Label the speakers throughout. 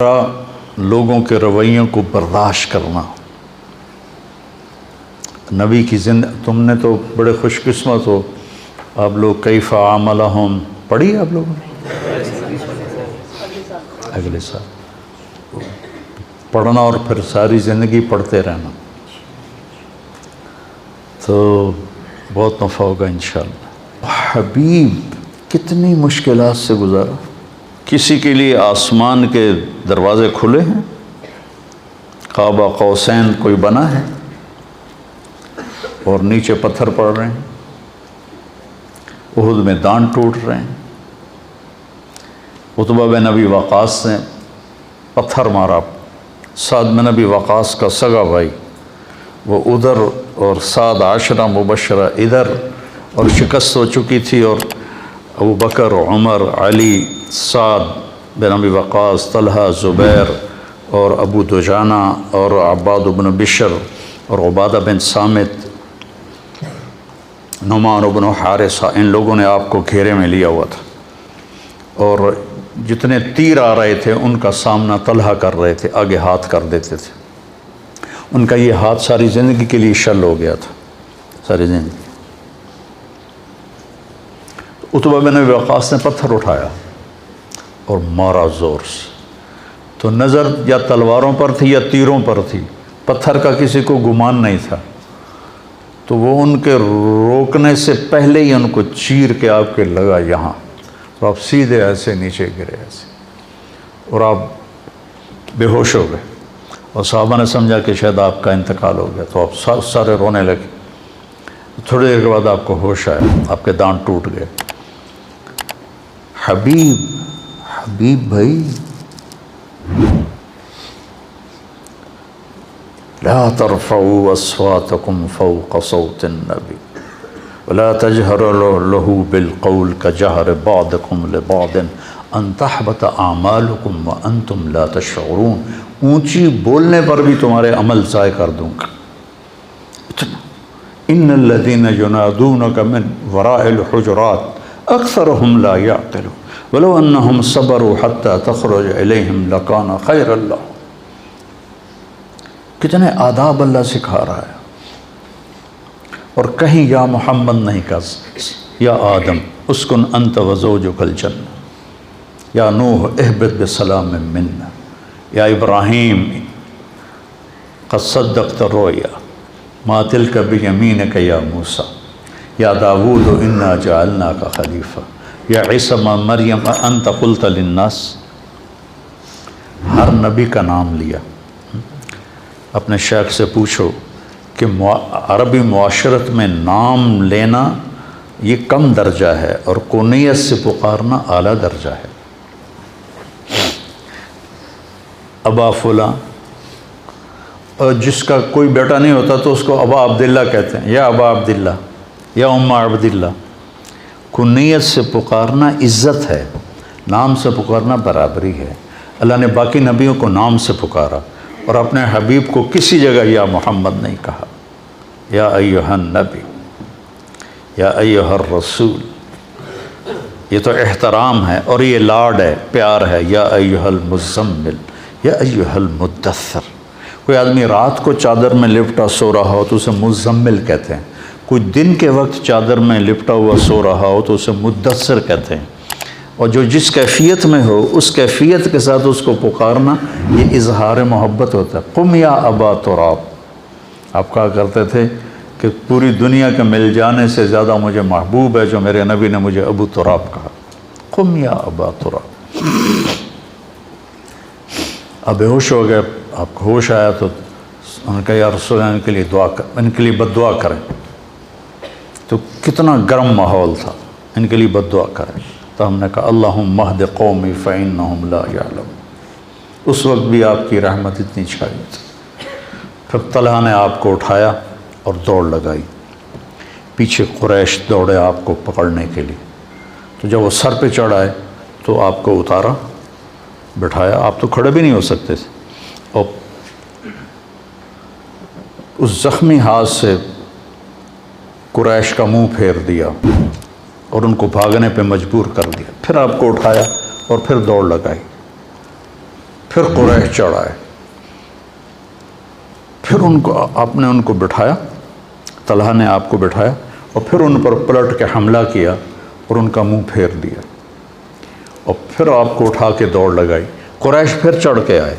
Speaker 1: لوگوں کے رویوں کو برداشت کرنا. نبی کی تم نے تو بڑے خوش قسمت ہو آپ لوگ. کیف عاملہم پڑھی آپ لوگوں نے اگلے سال پڑھنا اور پھر ساری زندگی پڑھتے رہنا تو بہت نفع ہوگا انشاءاللہ. حبیب کتنی مشکلات سے گزارا. کسی کے لیے آسمان کے دروازے کھلے ہیں، قاب قوسین کوئی بنا ہے اور نیچے پتھر پڑ رہے ہیں، احد میں دان ٹوٹ رہے ہیں. عتبہ بن ابی وقاص نے پتھر مارا. سعد بن ابی وقاص کا سگا بھائی وہ ادھر اور سعد عشرہ مبشرہ ادھر، اور شکست ہو چکی تھی. اور ابو بکر، عمر، علی، سعد بن ابی وقاص، طلحہ، زبیر اور ابو دجانہ اور عباد بن بشر اور عبادہ بن صامت، نعمان بن حارثہ، ان لوگوں نے آپ کو گھیرے میں لیا ہوا تھا. اور جتنے تیر آ رہے تھے ان کا سامنا طلحہ کر رہے تھے، آگے ہاتھ کر دیتے تھے. ان کا یہ ہاتھ ساری زندگی کے لیے شل ہو گیا تھا، ساری زندگی. عتبہ بن ابی وقاص نے پتھر اٹھایا اور مارا زور سے. تو نظر یا تلواروں پر تھی یا تیروں پر تھی، پتھر کا کسی کو گمان نہیں تھا. تو وہ ان کے روکنے سے پہلے ہی ان کو چیر کے آپ کے لگا یہاں، تو آپ سیدھے ایسے نیچے گرے ایسے، اور آپ بے ہوش ہو گئے. اور صحابہ نے سمجھا کہ شاید آپ کا انتقال ہو گیا، تو آپ سارے رونے لگے. تھوڑی دیر کے بعد آپ کو ہوش آیا، آپ کے دانت ٹوٹ گئے. حبیب بھائی، لا ترفعوا اصواتكم فوق صوت النبي ولا تجهروا له بالقول كجهر بعضكم لبعض ان تحبط اعمالكم وانتم لا تشعرون. اونچی بولنے پر بھی تمہارے عمل ضائع کر دوں گا. ان الذين ينادونك من وراء الحجرات اکثرهم لا يعقلون ولو انهم صبروا حتى تخرج اليهم لكان خيرا لهم. کتنے آداب اللہ سکھا رہا ہے. اور کہیں یا محمد نہیں کہا، یا آدم اسکن انت وزوجک الجنہ، یا نوح اہبط بسلام منا، یا ابراہیم قد صدقت الرؤیا ما تلک بیمینک یا موسیٰ، یا داود انا جعلناک خلیفہ، یا عیسی مریم انت قلت للناس. ہر نبی کا نام لیا. اپنے شیخ سے پوچھو کہ عربی معاشرت میں نام لینا یہ کم درجہ ہے اور کونیت سے پکارنا اعلیٰ درجہ ہے. ابا فلاں، اور جس کا کوئی بیٹا نہیں ہوتا تو اس کو ابا عبداللہ کہتے ہیں، یا ابا عبداللہ، یا اما عبداللہ. کونیت سے پکارنا عزت ہے، نام سے پکارنا برابری ہے. اللہ نے باقی نبیوں کو نام سے پکارا اور اپنے حبیب کو کسی جگہ یا محمد نہیں کہا. یا ایہا النبی، یا ایہا الرسول، یہ تو احترام ہے اور یہ لاڈ ہے، پیار ہے. یا ایہا المزمل، یا ایہا المدثر. کوئی آدمی رات کو چادر میں لپٹا سو رہا ہو تو اسے مزمل کہتے ہیں. کوئی دن کے وقت چادر میں لپٹا ہوا سو رہا ہو تو اسے مدثر کہتے ہیں. اور جو جس کیفیت میں ہو اس کیفیت کے ساتھ اس کو پکارنا یہ اظہار محبت ہوتا ہے. قم یا ابا تراب. آپ کہا کرتے تھے کہ پوری دنیا کے مل جانے سے زیادہ مجھے محبوب ہے جو میرے نبی نے مجھے ابو تراب کہا. قم یا ابا تراب. اب بے ہوش ہو گئے، آپ کو ہوش آیا تو انہوں نے کہا یا رسول اللہ ان کے لیے دعا کر، ان کے لیے بد دعا کریں. تو کتنا گرم ماحول تھا، ان کے لیے بد دعا کریں. تو ہم نے کہا اللہم اہد قومی فإنہم لا یعلمون. اس وقت بھی آپ کی رحمت اتنی چھائی تھی. پھر طلحہ نے آپ کو اٹھایا اور دوڑ لگائی. پیچھے قریش دوڑے آپ کو پکڑنے کے لیے. تو جب وہ سر پہ چڑھ آئے تو آپ کو اتارا، بٹھایا. آپ تو کھڑے بھی نہیں ہو سکتے تھے. اور اس زخمی ہاتھ سے قریش کا منہ پھیر دیا اور ان کو بھاگنے پہ مجبور کر دیا. پھر آپ کو اٹھایا اور پھر دوڑ لگائی. پھر قریش چڑھائے، پھر آپ نے ان کو بٹھایا، طلحہ نے آپ کو بٹھایا اور پھر ان پر پلٹ کے حملہ کیا اور ان کا منہ پھیر دیا، اور پھر آپ کو اٹھا کے دوڑ لگائی۔ قریش پھر چڑھ کے آئے،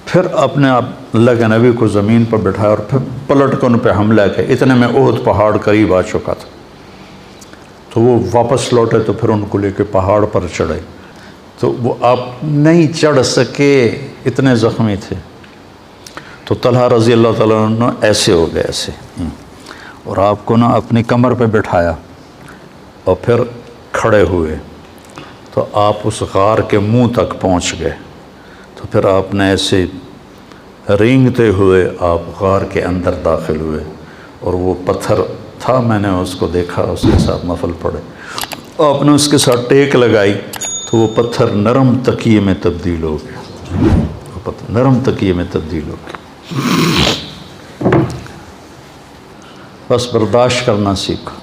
Speaker 1: پھر اپنے اللہ کے نبی کو زمین پر بٹھایا اور پھر پلٹ کے ان پہ حملہ کیا۔ اتنے میں احد پہاڑ قریب آ چکا تھا، تو وہ واپس لوٹے تو پھر ان کو لے کے پہاڑ پر چڑھے، تو وہ آپ نہیں چڑھ سکے، اتنے زخمی تھے۔ تو طلحہ رضی اللہ تعالیٰ عنہ ایسے ہو گئے، ایسے، اور آپ کو نا اپنی کمر پہ بٹھایا اور پھر کھڑے ہوئے، تو آپ اس غار کے منہ تک پہنچ گئے، تو پھر آپ نے ایسے رینگتے ہوئے آپ غار کے اندر داخل ہوئے، اور وہ پتھر تھا، میں نے اس کو دیکھا، اس کے ساتھ نفل پڑھے، آپ نے اس کے ساتھ ٹیک لگائی تو وہ پتھر نرم تکیے میں تبدیل ہو گیا، وہ پتھر نرم تکیے میں تبدیل ہو گیا۔ بس برداشت کرنا سیکھو،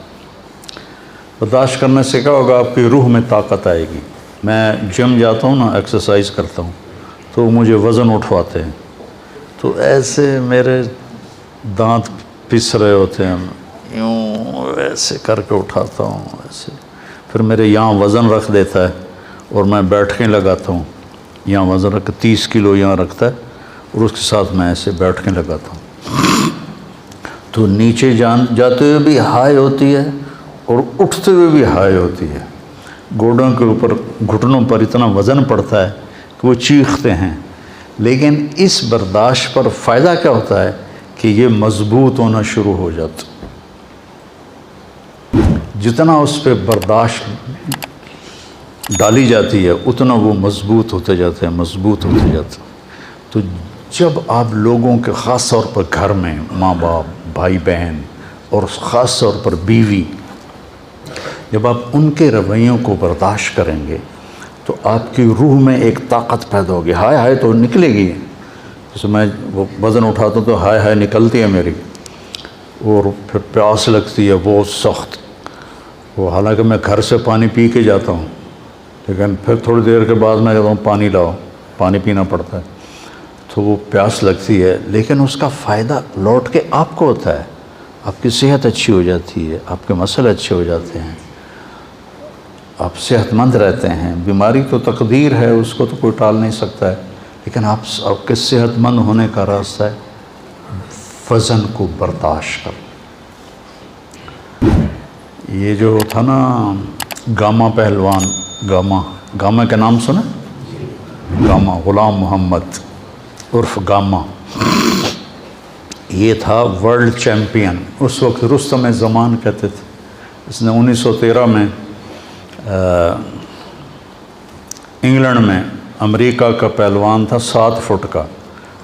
Speaker 1: برداشت کرنے سے کیا ہوگا، آپ کی روح میں طاقت آئے گی۔ میں جم جاتا ہوں نا، ایکسرسائز کرتا ہوں، تو مجھے وزن اٹھواتے ہیں، تو ایسے میرے دانت پس رہے ہوتے ہیں، یوں ایسے کر کے اٹھاتا ہوں ایسے، پھر میرے یہاں وزن رکھ دیتا ہے اور میں بیٹھنے لگاتا ہوں، یہاں وزن رکھ 30 کلو یہاں رکھتا ہے اور اس کے ساتھ میں ایسے بیٹھنے لگاتا ہوں، تو نیچے جاتے ہوئے بھی ہائی ہوتی ہے اور اٹھتے ہوئے بھی ہائی ہوتی ہے، گوڑوں کے اوپر گھٹنوں پر اتنا وزن پڑتا ہے کہ وہ چیختے ہیں، لیکن اس برداشت پر فائدہ کیا ہوتا ہے کہ یہ مضبوط ہونا شروع ہو جاتا، جتنا اس پہ برداشت ڈالی جاتی ہے اتنا وہ مضبوط ہوتے جاتے ہیں، مضبوط ہوتے جاتے ہیں۔ تو جب آپ لوگوں کے خاص طور پر گھر میں ماں باپ، بھائی بہن اور خاص طور پر بیوی، جب آپ ان کے رویوں کو برداشت کریں گے تو آپ کی روح میں ایک طاقت پیدا ہوگی، ہائے ہائے تو نکلے گی، جیسے میں وہ وزن اٹھاتا ہوں تو ہائے ہائے نکلتی ہے میری، اور پھر پیاس لگتی ہے بہت سخت، وہ حالانکہ میں گھر سے پانی پی کے جاتا ہوں، لیکن پھر تھوڑی دیر کے بعد میں کہتا ہوں پانی لاؤ، پانی پینا پڑتا ہے، تو وہ پیاس لگتی ہے، لیکن اس کا فائدہ لوٹ کے آپ کو ہوتا ہے، آپ کی صحت اچھی ہو جاتی ہے، آپ کے مسئلے اچھے ہو جاتے ہیں، آپ صحت مند رہتے ہیں۔ بیماری تو تقدیر ہے، اس کو تو کوئی ٹال نہیں سکتا ہے، لیکن آپ کے صحت مند ہونے کا راستہ ہے وزن کو برداشت کر۔ یہ جو تھا نا گاما پہلوان، گاما کے نام سنا؟ گاما، غلام محمد عرف گاما، یہ تھا ورلڈ چیمپئن، اس وقت رستم زمان کہتے تھے۔ اس نے 1913 میں انگلینڈ میں، امریکہ کا پہلوان تھا 7 فٹ کا،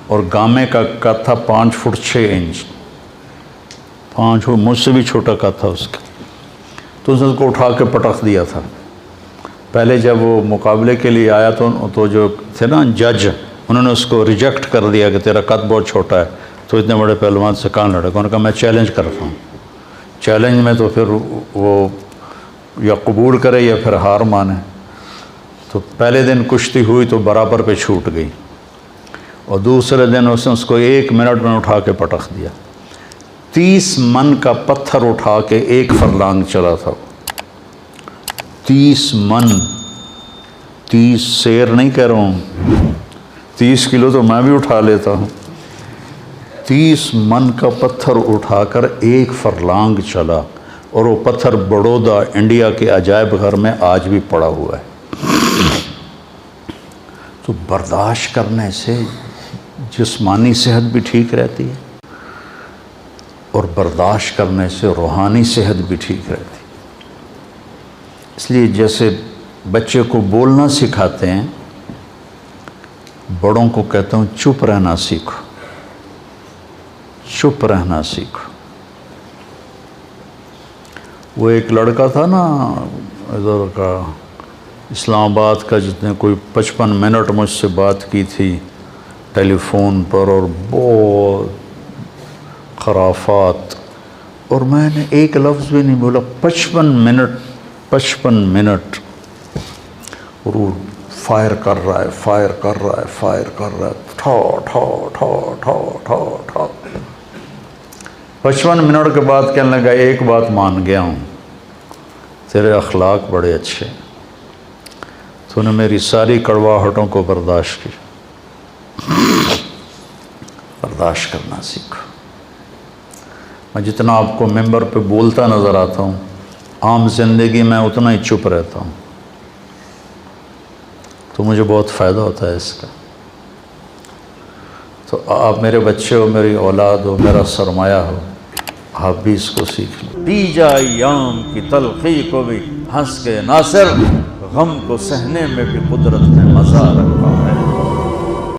Speaker 1: اور گامے کا قد تھا 5 فٹ 6 انچ، 5 فٹ، مجھ سے بھی چھوٹا قد تھا اس کا، تو اس نے اس کو اٹھا کے پٹخ دیا تھا۔ پہلے جب وہ مقابلے کے لیے آیا تو جو تھے نا جج، انہوں نے اس کو ریجیکٹ کر دیا کہ تیرا قد بہت چھوٹا ہے، تو اتنے بڑے پہلوان سے کہاں لڑے گا؟ انہوں نے کہا میں چیلنج کرتا ہوں۔ چیلنج میں تو پھر وہ یا قبول کرے یا پھر ہار مانے۔ تو پہلے دن کشتی ہوئی تو برابر پہ چھوٹ گئی، اور دوسرے دن اس نے اس کو 1 منٹ میں اٹھا کے پٹخ دیا۔ 30 من کا پتھر اٹھا کے 1 فرلانگ چلا تھا، 30 من، 30 سیر نہیں کہہ رہا ہوں، 30 کلو تو میں بھی اٹھا لیتا ہوں، 30 من کا پتھر اٹھا کر 1 فرلانگ چلا، اور وہ پتھر بڑودہ انڈیا کے عجائب گھر میں آج بھی پڑا ہوا ہے۔ تو برداشت کرنے سے جسمانی صحت بھی ٹھیک رہتی ہے، اور برداشت کرنے سے روحانی صحت بھی ٹھیک رہتی ہے۔ اس لیے جیسے بچے کو بولنا سکھاتے ہیں، بڑوں کو کہتا ہوں چپ رہنا سیکھو، چپ رہنا سیکھو۔ وہ ایک لڑکا تھا نا ادھر کا، اسلام آباد کا، جس نے کوئی 55 منٹ مجھ سے بات کی تھی ٹیلی فون پر، اور بہت خرافات، اور میں نے ایک لفظ بھی نہیں بولا، 55 منٹ، اور وہ فائر کر رہا ہے، فائر کر رہا ہے، فائر کر رہا ہے، ٹھو ٹھو ٹھو ٹھو ٹھو ٹھو۔ 55 منٹ کے بعد کہنے لگا ایک بات مان گیا ہوں، تیرے اخلاق بڑے اچھے، تو نے میری ساری کڑواہٹوں کو برداشت کی، برداشت کرنا سیکھو۔ میں جتنا آپ کو ممبر پہ بولتا نظر آتا ہوں، عام زندگی میں اتنا ہی چپ رہتا ہوں، تو مجھے بہت فائدہ ہوتا ہے اس کا۔ تو آپ میرے بچے ہو، میری اولاد ہو، میرا سرمایہ ہو، آپ بھی اس کو سیکھ لیں۔ پی جا ایام کی تلخی کو بھی ہنس کے ناصر، غم کو سہنے میں بھی قدرت نے مزہ رکھا ہے۔